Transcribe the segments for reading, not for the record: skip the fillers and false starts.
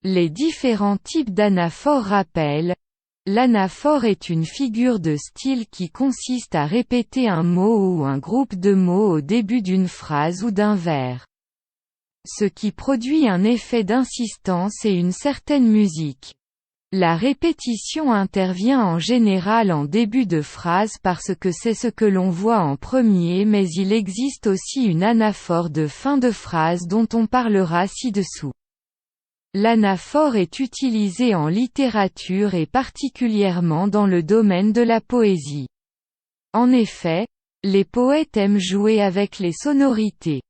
Les différents types d'anaphores rappellent. L'anaphore est une figure de style qui consiste à répéter un mot ou un groupe de mots au début d'une phrase ou d'un vers. Ce qui produit un effet d'insistance et une certaine musique. La répétition intervient en général en début de phrase parce que c'est ce que l'on voit en premier, mais il existe aussi une anaphore de fin de phrase dont on parlera ci-dessous. L'anaphore est utilisée en littérature et particulièrement dans le domaine de la poésie. En effet, les poètes aiment jouer avec les sonorités.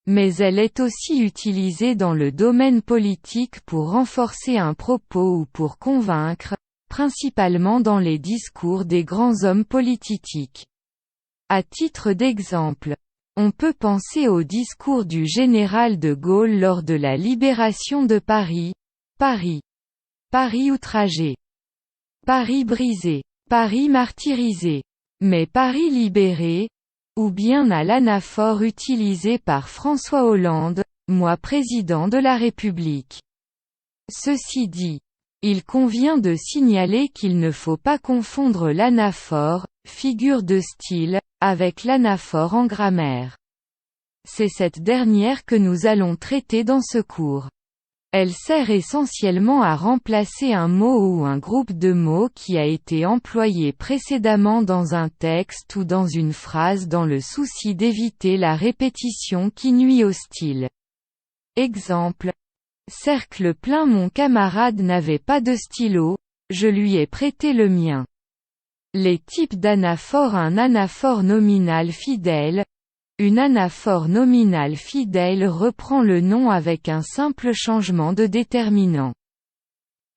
Mais elle est aussi utilisée dans le domaine politique pour renforcer un propos ou pour convaincre, principalement dans les discours des grands hommes politiques. À titre d'exemple, on peut penser au discours du général de Gaulle lors de la libération de Paris. Paris. Paris outragé. Paris brisé. Paris martyrisé. Mais Paris libéré. Ou bien à l'anaphore utilisée par François Hollande, moi président de la République. Ceci dit, il convient de signaler qu'il ne faut pas confondre l'anaphore, figure de style, avec l'anaphore en grammaire. C'est cette dernière que nous allons traiter dans ce cours. Elle sert essentiellement à remplacer un mot ou un groupe de mots qui a été employé précédemment dans un texte ou dans une phrase dans le souci d'éviter la répétition qui nuit au style. Exemple. Cercle plein. Mon camarade n'avait pas de stylo, je lui ai prêté le mien. Les types d'anaphores. Un anaphore nominal fidèle. Une anaphore nominale fidèle reprend le nom avec un simple changement de déterminant.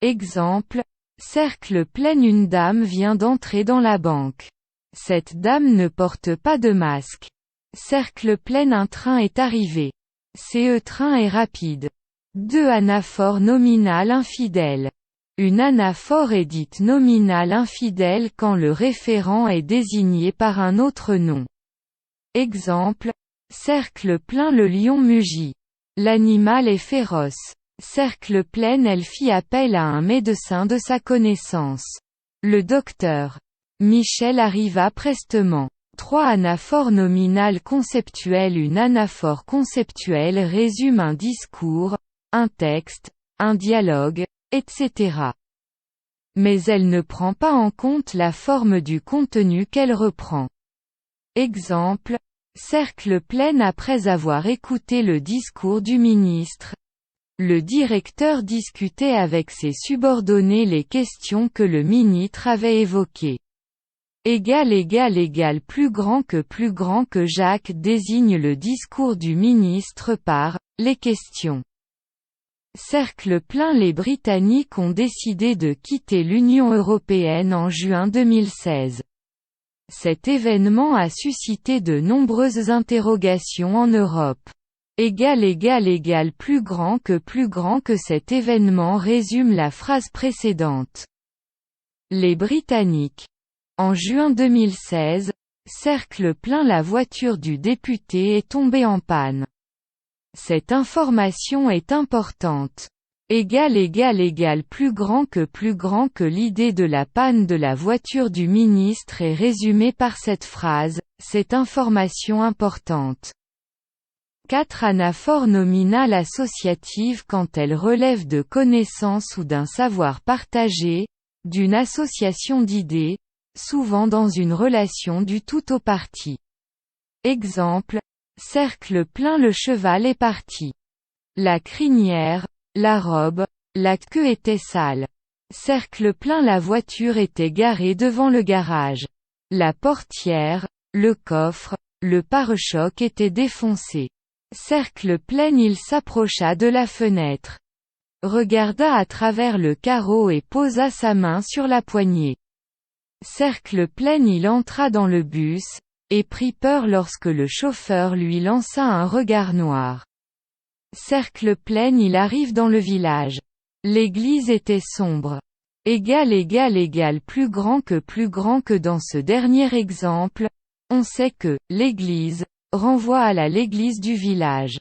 Exemple. Cercle plein. Une dame vient d'entrer dans la banque. Cette dame ne porte pas de masque. Cercle plein. Un train est arrivé. Ce train est rapide. 2 anaphores nominales infidèles. Une anaphore est dite nominale infidèle quand le référent est désigné par un autre nom. Exemple. Cercle plein. Le lion mugit. L'animal est féroce. Cercle plein. Elle fit appel à un médecin de sa connaissance. Le docteur Michel arriva prestement. 3 anaphores nominales conceptuelles. Une anaphore conceptuelle résume un discours, un texte, un dialogue, etc. Mais elle ne prend pas en compte la forme du contenu qu'elle reprend. Exemple. Cercle plein. Après avoir écouté le discours du ministre, le directeur discutait avec ses subordonnés les questions que le ministre avait évoquées. Plus grand que Jacques désigne le discours du ministre par les questions. Cercle plein. Les Britanniques ont décidé de quitter l'Union européenne en juin 2016. Cet événement a suscité de nombreuses interrogations en Europe. Plus grand que cet événement résume la phrase précédente. Les Britanniques. En juin 2016, cercle plein. La voiture du député est tombée en panne. Cette information est importante. Plus grand que l'idée de la panne de la voiture du ministre est résumée par cette phrase, cette information importante. 4 anaphores nominales associatives quand elles relèvent de connaissances ou d'un savoir partagé, d'une association d'idées, souvent dans une relation du tout au parti. Exemple. Cercle plein. Le cheval est parti. La crinière, la robe, la queue étaient sales. Cercle plein. La voiture était garée devant le garage. La portière, le coffre, le pare-choc étaient défoncés. Cercle plein. Il s'approcha de la fenêtre. Regarda à travers le carreau et posa sa main sur la poignée. Cercle plein. Il entra dans le bus, et prit peur lorsque le chauffeur lui lança un regard noir. Cercle plein. Il arrive dans le village. L'église était sombre. Plus grand que dans ce dernier exemple, on sait que « l'église » renvoie à l'église du village.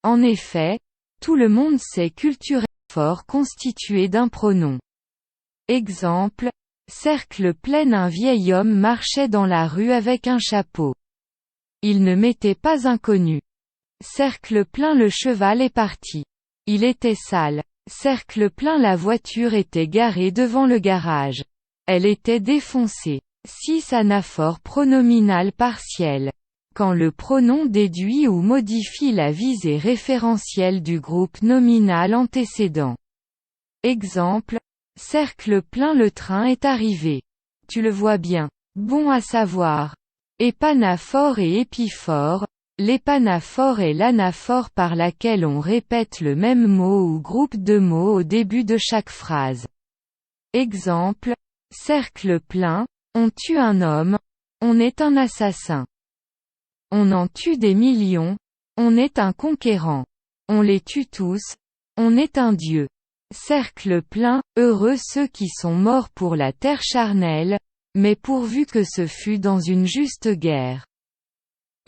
En effet, tout le monde sait culturellement anaphore constitué d'un pronom. Exemple. Cercle plein. Un vieil homme marchait dans la rue avec un chapeau. Il ne m'était pas inconnu. Cercle plein. Le cheval est parti. Il était sale. Cercle plein. La voiture était garée devant le garage. Elle était défoncée. 6. Anaphore pronominal partiel. Quand le pronom déduit ou modifie la visée référentielle du groupe nominal antécédent. Exemple. Cercle plein. Le train est arrivé. Tu le vois bien. Bon à savoir. Épanaphore et épiphore. L'épanaphore est l'anaphore par laquelle on répète le même mot ou groupe de mots au début de chaque phrase. Exemple. Cercle plein. On tue un homme. On est un assassin. On en tue des millions. On est un conquérant. On les tue tous. On est un dieu. Cercle plein. Heureux ceux qui sont morts pour la terre charnelle, mais pourvu que ce fût dans une juste guerre.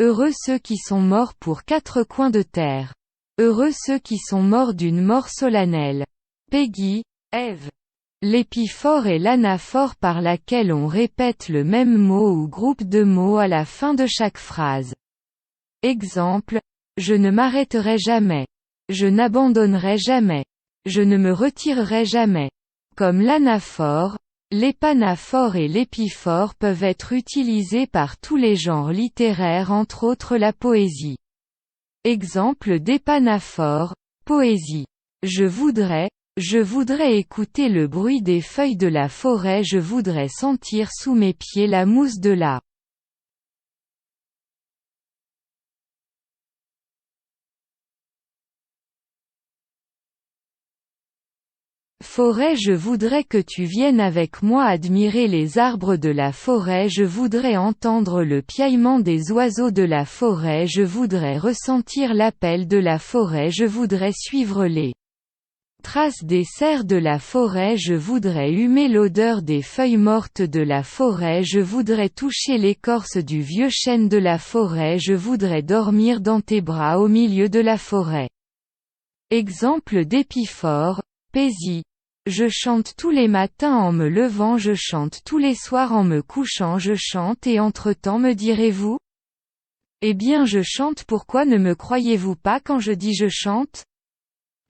Heureux ceux qui sont morts pour 4 coins de terre. Heureux ceux qui sont morts d'une mort solennelle. Peggy, Ève. L'épiphore est l'anaphore par laquelle on répète le même mot ou groupe de mots à la fin de chaque phrase. Exemple. Je ne m'arrêterai jamais. Je n'abandonnerai jamais. Je ne me retirerai jamais. Comme l'anaphore, l'épanaphore et l'épiphore peuvent être utilisés par tous les genres littéraires, entre autres la poésie. Exemple d'épanaphore, poésie. Je voudrais écouter le bruit des feuilles de la forêt. Je voudrais sentir sous mes pieds la mousse de la forêt. Je voudrais que tu viennes avec moi admirer les arbres de la forêt. Je voudrais entendre le piaillement des oiseaux de la forêt. Je voudrais ressentir l'appel de la forêt. Je voudrais suivre les traces des cerfs de la forêt. Je voudrais humer l'odeur des feuilles mortes de la forêt. Je voudrais toucher l'écorce du vieux chêne de la forêt. Je voudrais dormir dans tes bras au milieu de la forêt. Exemple d'épiphore, Paisy. Je chante tous les matins en me levant. Je chante tous les soirs en me couchant. Je chante et entre-temps me direz-vous? Eh bien je chante. Pourquoi ne me croyez-vous pas quand je dis je chante?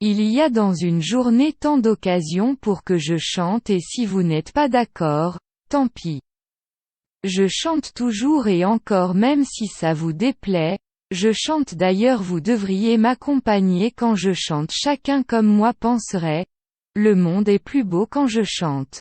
Il y a dans une journée tant d'occasions pour que je chante, et si vous n'êtes pas d'accord, tant pis. Je chante toujours et encore, même si ça vous déplaît. Je chante d'ailleurs. Vous devriez m'accompagner quand je chante. Chacun comme moi penserait. Le monde est plus beau quand je chante.